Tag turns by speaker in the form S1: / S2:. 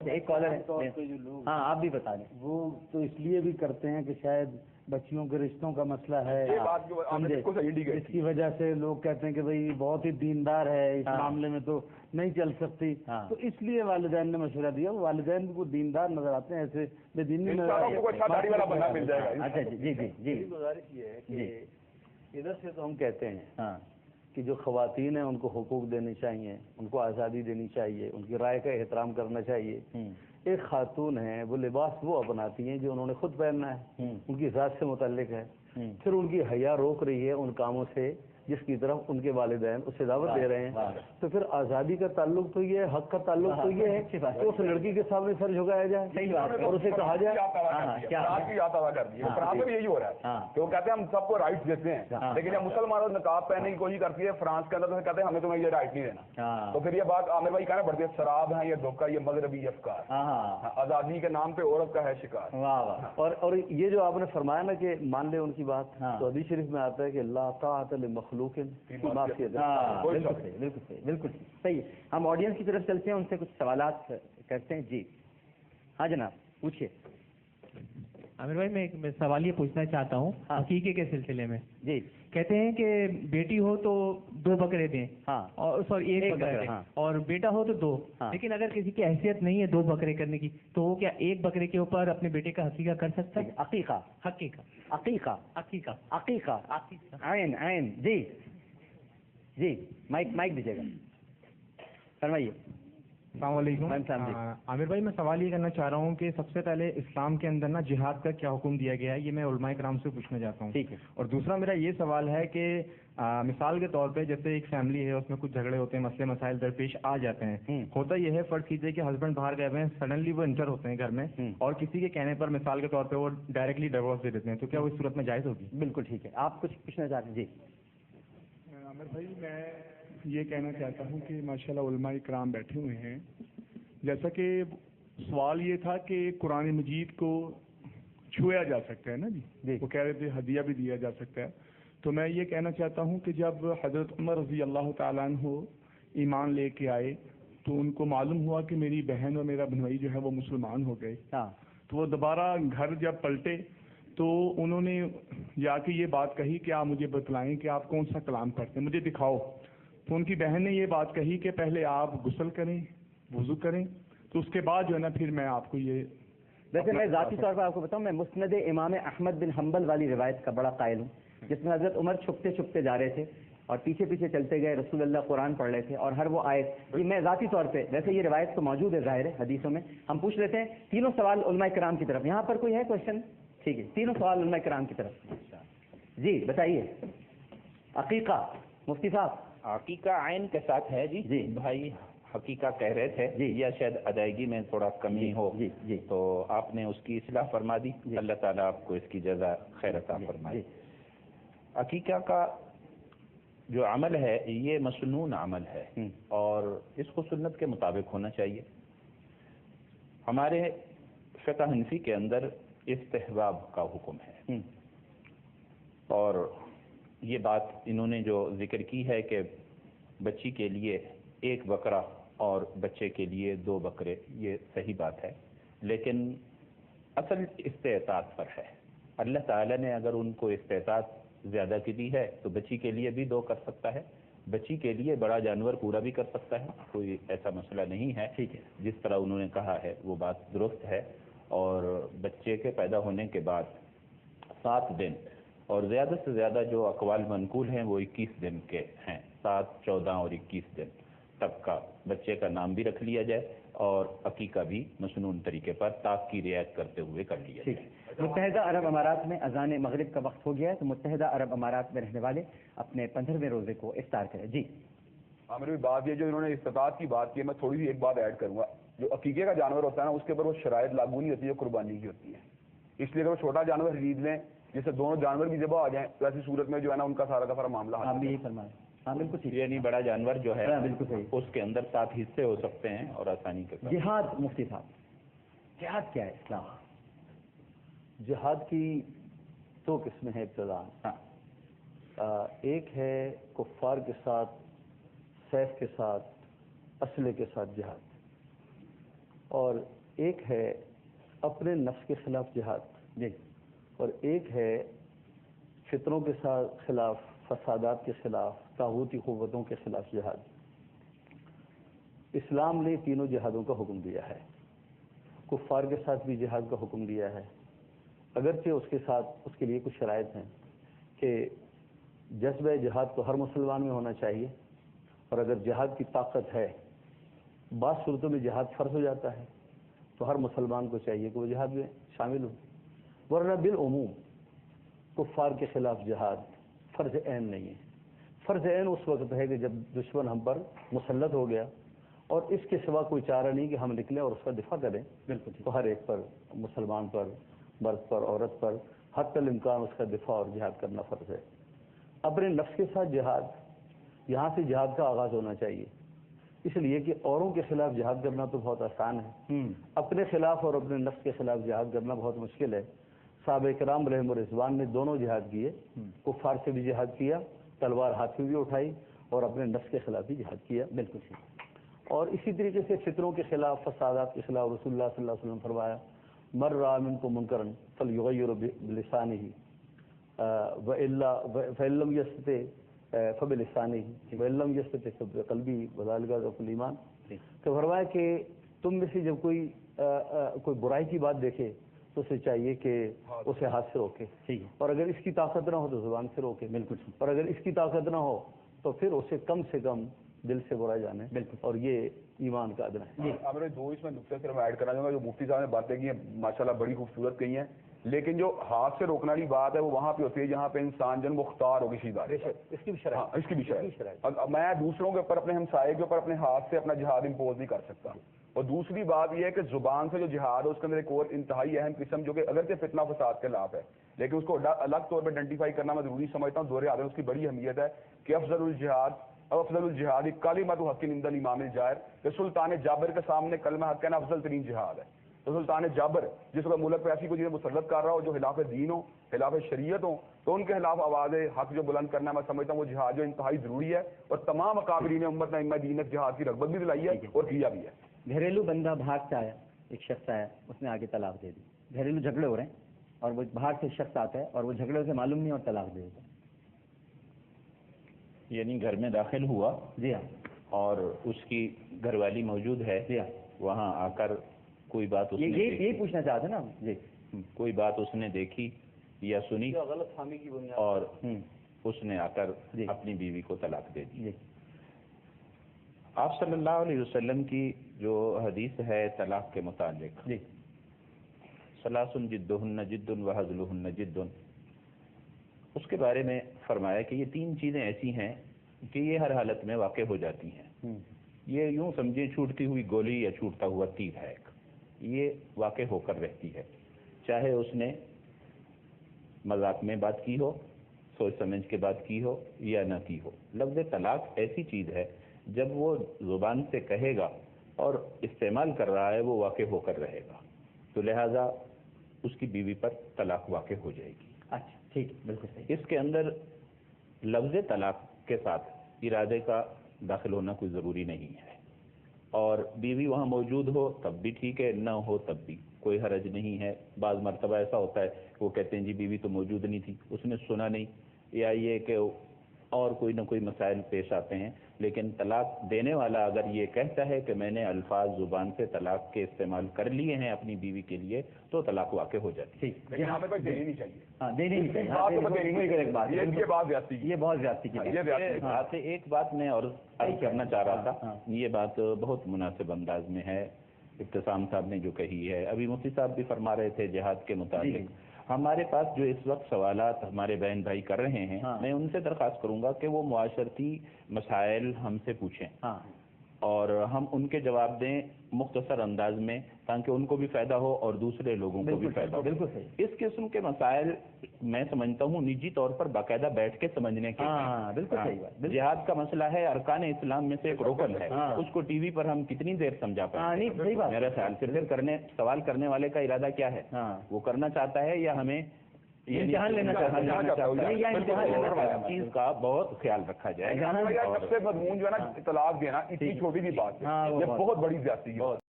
S1: ایک کالر ہے، ہاں آپ بھی بتا دیں.
S2: وہ تو اس لیے بھی کرتے ہیں کہ شاید بچیوں کے رشتوں کا مسئلہ ہے، اس کی وجہ سے لوگ کہتے ہیں کہ بھئی بہت ہی دیندار ہے، اس معاملے میں تو نہیں چل سکتی، تو اس لیے والدین نے مشورہ دیا. والدین بھی دیندار نظر آتے ہیں، ایسے بے دینی نظر آتے ہیں.
S1: اچھا جی جی جی گزارش یہ ہے کہ ادھر سے تو ہم کہتے ہیں کہ جو خواتین ہیں ان کو حقوق دینے چاہیے، ان کو آزادی دینی چاہیے، ان کی رائے کا احترام کرنا چاہیے. ایک خاتون ہے وہ لباس وہ اپناتی ہیں جو انہوں نے خود پہننا ہے، ان کی ذات سے متعلق ہے. پھر ان کی حیا روک رہی ہے ان کاموں سے جس کی طرف ان کے والدین اسے دعوت دے رہے ہیں. تو پھر آزادی کا تعلق تو یہ ہے، حق کا تعلق تو یہ ہے کہ اس لڑکی کے سامنے سر جھکایا جائے اور اسے کہا جائے.
S3: یہی ہو رہا ہے کہ وہ کہتے ہیں ہم سب کو رائٹس دیتے ہیں، لیکن جب مسلمانوں نقاب پہننے کی کوشش کرتی ہے فرانس کے اندر تو کہتے ہیں ہمیں تمہیں یہ رائٹ نہیں دینا. تو پھر یہ بات عامر بھائی کہنا پڑتی ہے شراب ہے، یہ دھوکہ، یہ مغربی افکار، آزادی کے نام پہ عورت کا ہے شکار.
S1: اور یہ جو آپ نے فرمایا نا کہ مان لے ان کی بات، تو حدیث شریف میں آتا ہے کہ لا طاعۃ لمخلوق فی معصیۃ. بالکل صحیح. ہم آڈینس کی طرف چلتے ہیں، ان سے کچھ سوالات کرتے ہیں. جی ہاں جناب پوچھیے.
S4: عامر بھائی میں ایک سوال یہ پوچھنا چاہتا ہوں عقیقے کے سلسلے میں.
S1: جی
S4: کہتے ہیں کہ بیٹی ہو تو 2 بکرے دیں، اور سوری 1 بکرا دیں، اور بیٹا ہو تو 2. لیکن اگر کسی کی حیثیت نہیں ہے 2 بکرے کرنے کی تو وہ کیا 1 بکرے کے اوپر اپنے بیٹے کا عقیقہ کر سکتا ہے؟
S1: عقیقہ عین. جی جی مائک دیجیے گا، فرمائیے.
S5: السلام علیکم. عامر بھائی میں سوال یہ کرنا چاہ رہا ہوں کہ سب سے پہلے اسلام کے اندر نا جہاد کا کیا حکم دیا گیا ہے، یہ میں علماء کرام سے پوچھنا چاہتا ہوں.
S1: ٹھیک ہے.
S5: اور دوسرا میرا یہ سوال ہے کہ مثال کے طور پہ جیسے ایک فیملی ہے، اس میں کچھ جھگڑے ہوتے ہیں، مسئلے مسائل درپیش آ جاتے ہیں. ہوتا یہ ہے فرض کیجیے کہ ہسبینڈ باہر گئے ہوئے ہیں، سڈنلی وہ انٹر ہوتے ہیں گھر میں اور کسی کے کہنے پر مثال کے طور پہ وہ ڈائریکٹلی ڈیورس دے دیتے ہیں، تو کیا وہ اس صورت میں جائز ہوگی؟
S1: بالکل ٹھیک ہے. آپ کچھ پوچھنا چاہتے ہیں؟ جی
S6: عامر بھائی میں یہ کہنا چاہتا ہوں کہ ماشاءاللہ علماء کرام بیٹھے ہوئے ہیں، جیسا کہ سوال یہ تھا کہ قرآن مجید کو چھویا جا سکتا ہے نا جی، وہ کہہ رہے تھے ہدیہ بھی دیا جا سکتا ہے. تو میں یہ کہنا چاہتا ہوں کہ جب حضرت عمر رضی اللہ تعالیٰ عنہ ایمان لے کے آئے تو ان کو معلوم ہوا کہ میری بہن اور میرا بھنوئی جو ہے وہ مسلمان ہو گئے. تو وہ دوبارہ گھر جب پلٹے تو انہوں نے جا کے یہ بات کہی کہ آپ مجھے بتلائیں کہ آپ کون سا کلام پڑھتے ہیں، مجھے دکھاؤ. تو ان کی بہن نے یہ بات کہی کہ پہلے آپ غسل کریں، وضو کریں، تو اس کے بعد جو ہے نا پھر میں آپ کو یہ.
S1: ویسے میں ذاتی طور پر آپ کو بتاؤں، میں مسند امام احمد بن حنبل والی روایت کا بڑا قائل ہوں، جس میں حضرت عمر چھپتے چھپتے جا رہے تھے اور پیچھے پیچھے چلتے گئے، رسول اللہ قرآن پڑھ رہے تھے اور ہر وہ آیت. میں ذاتی طور پہ ویسے یہ روایت تو موجود ہے ظاہر ہے حدیثوں میں. ہم پوچھ لیتے ہیں تینوں سوال علماء کرام کی طرف. یہاں پر کوئی ہے کوشچن؟ ٹھیک ہے، تینوں سوال علماء کرام کی طرف. جی بتائیے. عقیقہ مفتی صاحب
S7: عقیقہ عین کے ساتھ ہے. جی بھائی حقیقہ کہہ رہے تھے یا شاید ادائیگی میں تھوڑا کمی ہو تو آپ نے اس کی اصلاح فرما دی. اللہ تعالیٰ آپ کو اس کی جزا خیر عطا فرمائے. عقیقہ کا جو عمل ہے یہ مسنون عمل ہے اور اس کو سنت کے مطابق ہونا چاہیے. ہمارے فقہ حنفی کے اندر استحباب کا حکم ہے اور یہ بات انہوں نے جو ذکر کی ہے کہ بچی کے لیے 1 بکرا اور بچے کے لیے 2 بکرے، یہ صحیح بات ہے، لیکن اصل استطاعت پر ہے. اللہ تعالیٰ نے اگر ان کو استطاعت زیادہ کی دی ہے تو بچی کے لیے بھی 2 کر سکتا ہے، بچی کے لیے بڑا جانور پورا بھی کر سکتا ہے، کوئی ایسا مسئلہ نہیں ہے. ٹھیک ہے، جس طرح انہوں نے کہا ہے وہ بات درست ہے. اور بچے کے پیدا ہونے کے بعد 7 دن اور زیادہ سے زیادہ جو اقوال منقول ہیں وہ 21 دن کے ہیں، 7، 14 اور 21 دن تک کا بچے کا نام بھی رکھ لیا جائے اور عقیقہ بھی مسنون طریقے پر طاق کی رعایت کرتے ہوئے کر لیا جائے.
S1: متحدہ عرب امارات میں اذان مغرب کا وقت ہو گیا ہے تو متحدہ عرب امارات میں رہنے والے اپنے 15ویں روزے کو افطار کریں. جی
S3: عامر بھی بات یہ جو انہوں نے استطاعت کی بات کی ہے، میں تھوڑی سی ایک بات ایڈ کروں گا. جو عقیقے کا جانور ہوتا ہے نا اس کے اوپر وہ شرائط لاگو نہیں ہوتی ہے، قربانی کی ہوتی ہے. اس لیے اگر وہ چھوٹا جانور خرید لیں جس سے دونوں جانور بھی ذبح آ جائیں تو ایسی صورت میں جو ہے نا ان کا سارا کا سارا معاملہ
S1: آپ بھی یہی فرمائیں. ہاں بالکل ٹھیک.
S7: یعنی بڑا جانور جو ہے
S1: بالکل صحیح،
S7: اس کے اندر 7 حصے ہو سکتے ہیں اور آسانی کے ساتھ.
S1: جہاد مفتی صاحب جہاد کیا ہے اسلام؟ جہاد کی 2 قسمیں ہیں ابتداء. ایک ہے کفار کے ساتھ سیف کے ساتھ اسلحے کے ساتھ جہاد، اور ایک ہے اپنے نفس کے خلاف جہاد جی، اور ایک ہے فطروں کے خلاف، فسادات کے خلاف، طاغوتی قوتوں کے خلاف جہاد۔ اسلام نے تینوں جہادوں کا حکم دیا ہے۔ کفار کے ساتھ بھی جہاد کا حکم دیا ہے، اگرچہ اس کے ساتھ اس کے لیے کچھ شرائط ہیں کہ جذبہ جہاد تو ہر مسلمان میں ہونا چاہیے، اور اگر جہاد کی طاقت ہے، بعض صورتوں میں جہاد فرض ہو جاتا ہے تو ہر مسلمان کو چاہیے کہ وہ جہاد میں شامل ہو، ورنہ بالعموم کفار کے خلاف جہاد فرض عین نہیں ہے۔ فرض عین اس وقت ہے کہ جب دشمن ہم پر مسلط ہو گیا اور اس کے سوا کوئی چارہ نہیں کہ ہم نکلیں اور اس کا دفاع کریں، بالکل تو ہر ایک پر، مسلمان پر، مرد پر، عورت پر حتی الامکان اس کا دفاع اور جہاد کرنا فرض ہے۔ اپنے نفس کے ساتھ جہاد، یہاں سے جہاد کا آغاز ہونا چاہیے، اس لیے کہ اوروں کے خلاف جہاد کرنا تو بہت آسان ہے، اپنے خلاف اور اپنے نفس کے خلاف جہاد کرنا بہت مشکل ہے۔ صحابہ کرام رحم و رضوان نے دونوں جہاد کیے، کفار سے بھی جہاد کیا، تلوار ہاتھ میں بھی اٹھائی، اور اپنے نفس کے خلاف بھی جہاد کیا، بالکل صحیح۔ اور اسی طریقے سے فطروں کے خلاف، فسادات کے خلاف رسول اللہ صلی اللہ علیہ وسلم فرمایا مر رأى منکم منکرا فلیغیرہ بلسانہ فإن لم یستطع فبلسانہ وإن لم یستطع فبقلبہ وذلک ضعف الایمان۔ تو فرمایا کہ تم میں سے جب کوئی برائی کی بات دیکھے تو اسے چاہیے کہ اسے ہاتھ سے روکے، اور اگر اس کی طاقت نہ ہو تو زبان سے روکے، بالکل، اور اگر اس کی طاقت نہ ہو تو پھر اسے کم سے کم دل سے برا جانے، بالکل، اور یہ ایمان کا ادنا ہے۔
S3: ہمارے دو اس میں نقطے صرف ایڈ کرنا چاہوں گا، جو مفتی صاحب نے باتیں کی ہیں ماشاءاللہ بڑی خوبصورت کہی ہیں، لیکن جو ہاتھ سے روکنے والی بات ہے وہ وہاں پہ ہوتی ہے جہاں پہ انسان جن مختار ہو کسی بات،
S1: اس کی بھی شرائط،
S3: اس کی بھی شرائط۔ میں دوسروں کے اوپر، اپنے ہمسائے کے اوپر اپنے ہاتھ سے اپنا جہاد امپوز نہیں کر سکتا۔ اور دوسری بات یہ ہے کہ زبان سے جو جہاد ہے اس کے اندر ایک اور انتہائی اہم قسم جو کہ اگرچہ فتنہ فساد کے خلاف ہے، لیکن اس کو الگ طور پہ آئیڈینٹیفائی کرنا میں ضروری سمجھتا ہوں۔ دور حاضر اس کی بڑی اہمیت ہے کہ افضل الجہاد کلمۃ حق عند الامام الجائر، کہ سلطان جابر کے سامنے کلمہ حق کہنا افضل ترین جہاد ہے۔ تو سلطان جابر جس کا ملک پہ ایسی کوئی چیزیں مسلط کر رہا ہو جو خلاف دین ہو، خلاف شریعت ہو، تو ان کے خلاف آواز حق جو بلند کرنا میں سمجھتا ہوں وہ جہاد جو انتہائی ضروری ہے، اور تمام اکابرین امت نے ائمہ دین جہاد کی رغبت بھی دلائی ہے اور کیا بھی ہے۔
S8: گھریلو بندہ باہر سے آیا، ایک شخص آیا، اس نے آگے طلاق دے دی، گھریلو جھگڑے ہو رہے ہیں اور وہ باہر سے شخص آتا ہے اور وہ جھگڑے سے معلوم نہیں اور طلاق دے دیتا ہے،
S7: یعنی گھر میں داخل ہوا،
S8: جی ہاں،
S7: اور اس کی گھر والی موجود ہے،
S8: جی ہاں،
S7: وہاں آ کر کوئی بات اس نے
S8: یہی پوچھنا چاہتے نا جی،
S7: کوئی بات اس نے دیکھی یا سنی
S1: غلط فہمی کی بنیاد
S7: اور اس نے آ کر اپنی بیوی کو طلاق دے دی۔ آپ صلی اللہ علیہ وسلم کی جو حدیث ہے طلاق کے متعلق،
S8: جی،
S7: ثلاث جدہن جد وہزلہن جد، اس کے بارے میں فرمایا کہ یہ تین چیزیں ایسی ہیں کہ یہ ہر حالت میں واقع ہو جاتی ہیں۔ یہ یوں سمجھیں چھوٹتی ہوئی گولی یا چھوٹتا ہوا تیر ہے، یہ واقع ہو کر رہتی ہے، چاہے اس نے مذاق میں بات کی ہو، سوچ سمجھ کے بات کی ہو یا نہ کی ہو۔ لفظ طلاق ایسی چیز ہے جب وہ زبان سے کہے گا اور استعمال کر رہا ہے وہ واقع ہو کر رہے گا، تو لہذا اس کی بیوی پر طلاق واقع ہو جائے گی۔
S8: اچھا ٹھیک، بالکل صحیح۔
S7: اس کے اندر لفظ طلاق کے ساتھ ارادے کا داخل ہونا کوئی ضروری نہیں ہے، اور بیوی وہاں موجود ہو تب بھی ٹھیک ہے، نہ ہو تب بھی کوئی حرج نہیں ہے۔ بعض مرتبہ ایسا ہوتا ہے وہ کہتے ہیں جی بیوی تو موجود نہیں تھی، اس نے سنا نہیں، یا یہ کہ اور کوئی نہ کوئی مسائل پیش آتے ہیں، لیکن طلاق دینے والا اگر یہ کہتا ہے کہ میں نے الفاظ زبان سے طلاق کے استعمال کر لیے ہیں اپنی بیوی کے لیے، تو طلاق واقع ہو جاتی ہے۔
S3: لیکن ہمیں بس دینی نہیں چاہیے،
S8: ہاں دینی نہیں چاہیے،
S3: یہ بات زیادتی
S8: یہ بہت زیادتی کی
S7: آپ سے ایک بات میں اور عرض کرنا چاہ رہا تھا، یہ بات بہت مناسب انداز میں ہے، ابتسام صاحب نے جو کہی ہے، ابھی مفتی صاحب بھی فرما رہے تھے جہاد کے متعلق۔ ہمارے پاس جو اس وقت سوالات ہمارے بہن بھائی کر رہے ہیں، میں ان سے درخواست کروں گا کہ وہ معاشرتی مسائل ہم سے پوچھیں اور ہم ان کے جواب دیں مختصر انداز میں، تاکہ ان کو بھی فائدہ ہو اور دوسرے لوگوں کو بھی فائدہ ہو۔
S8: بالکل صحیح۔
S7: اس قسم کے مسائل میں سمجھتا ہوں نجی طور پر باقاعدہ بیٹھ کے سمجھنے کے،
S8: بالکل صحیح بات۔
S7: جہاد کا مسئلہ ہے، ارکان اسلام میں سے ایک رکن ہے، اس کو ٹی وی پر ہم کتنی دیر سمجھا پائیں؟ میرا خیال سے پھر سوال کرنے والے کا ارادہ کیا ہے، وہ کرنا چاہتا ہے یا ہمیں
S8: امتحان لینا چاہتا ہے،
S7: چیز کا بہت خیال رکھا جائے۔
S3: سب سے مضمون جو ہے نا طلاق دینا اتنی چھوٹی سی بات ہے، یہ بہت بڑی زیادتی ہے۔